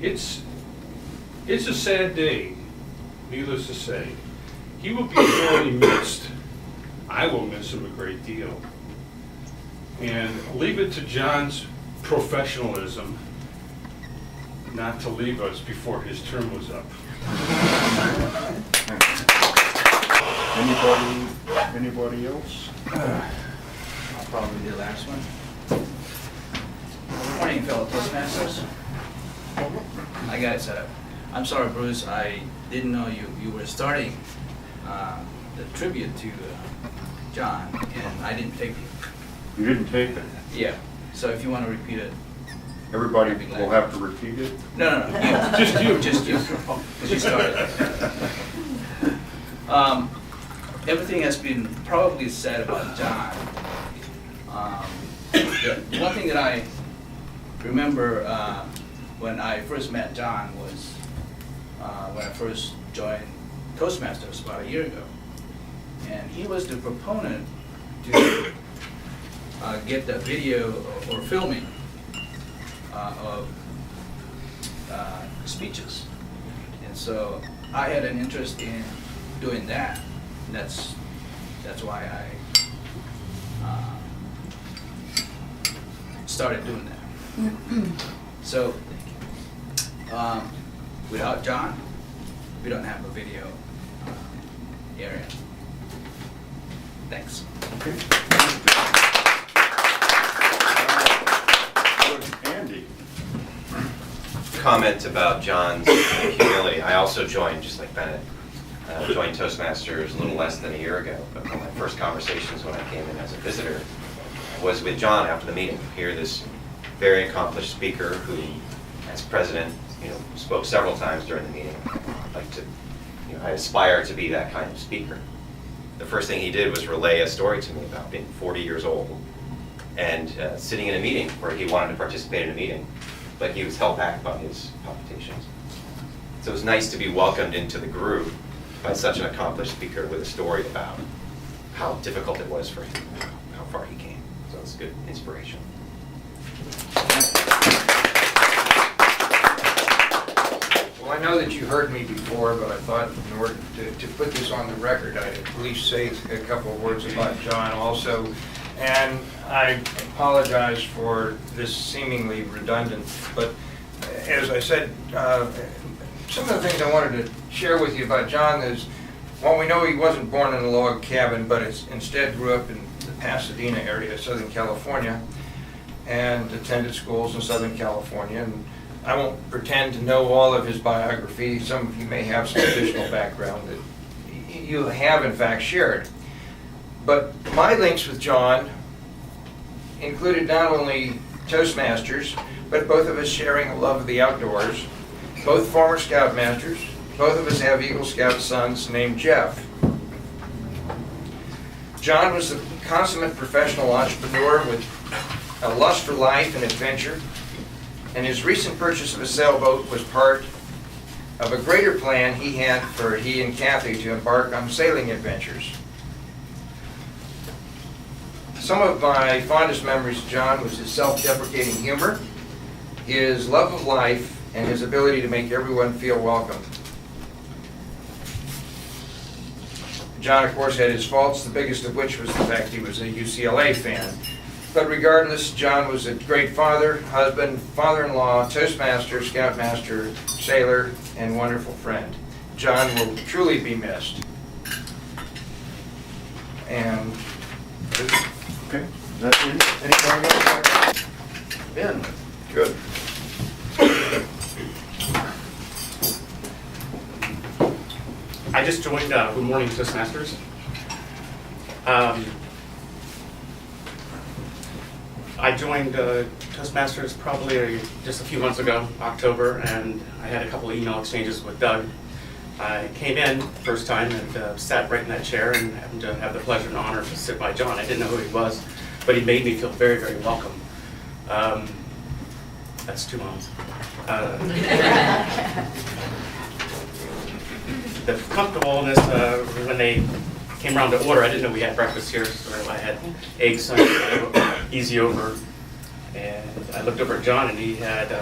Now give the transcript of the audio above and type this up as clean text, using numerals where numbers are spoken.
it's a sad day, needless to say. He will be sorely missed. I will miss him a great deal. And leave it to John's professionalism not to leave us before his term was up. Anybody else? I'll probably be the last one. Good morning, fellow Toastmasters. I got it set up. I'm sorry, Bruce, I didn't know you were starting the tribute to John, and I didn't take it. You didn't take it? Yeah, so if you want to repeat it. Everybody will have to repeat it? No, you. Just you. Just you, because you started. Everything has been probably said about John. The one thing that I remember when I first met John was when I first joined Toastmasters about a year ago. And he was the proponent to get the video or filming of speeches. And so I had an interest in doing that. And that's why I started doing that. So without John, we don't have a video area. Thanks. Okay. Andy. Comment about John's humility. I also joined, just like Bennett, joined Toastmasters a little less than a year ago. But one of my first conversations when I came in as a visitor was with John after the meeting. Here, this very accomplished speaker who, as president, spoke several times during the meeting. I'd like to, I aspire to be that kind of speaker. The first thing he did was relay a story to me about being 40 years old and sitting in a meeting where he wanted to participate in a meeting, but he was held back by his palpitations. So it was nice to be welcomed into the group by such an accomplished speaker with a story about how difficult it was for him, how far he came. So it's good inspiration. Well, I know that you heard me before, but I thought in order to put this on the record, I'd at least say a couple of words about John also. And I apologize for this seemingly redundant, but as I said, some of the things I wanted to share with you about John is, well, we know he wasn't born in a log cabin, but instead grew up in the Pasadena area, Southern California, and attended schools in Southern California. And I won't pretend to know all of his biography. Some of you may have some additional background that you have in fact shared. But my links with John included not only Toastmasters, but both of us sharing a love of the outdoors, both former Scoutmasters. Both of us have Eagle Scout sons named Jeff. John was a consummate professional entrepreneur with a lust for life and adventure, and his recent purchase of a sailboat was part of a greater plan he had for he and Kathy to embark on sailing adventures. Some of my fondest memories of John was his self-deprecating humor, his love of life, and his ability to make everyone feel welcome. John, of course, had his faults, the biggest of which was the fact he was a UCLA fan. But regardless, John was a great father, husband, father-in-law, Toastmaster, Scoutmaster, sailor, and wonderful friend. John will truly be missed. And Okay, that's it. anything else? Ben. Good. I just joined Good Morning Toastmasters. I joined Toastmasters probably just a few months ago, October, and I had a couple of email exchanges with Doug. I came in first time and sat right in that chair and happened to have the pleasure and honor to sit by John. I didn't know who he was, but he made me feel very, very welcome. That's 2 months. The comfortableness, when they came around to order, I didn't know we had breakfast here, so I had eggs, easy over, and I looked over at John and he had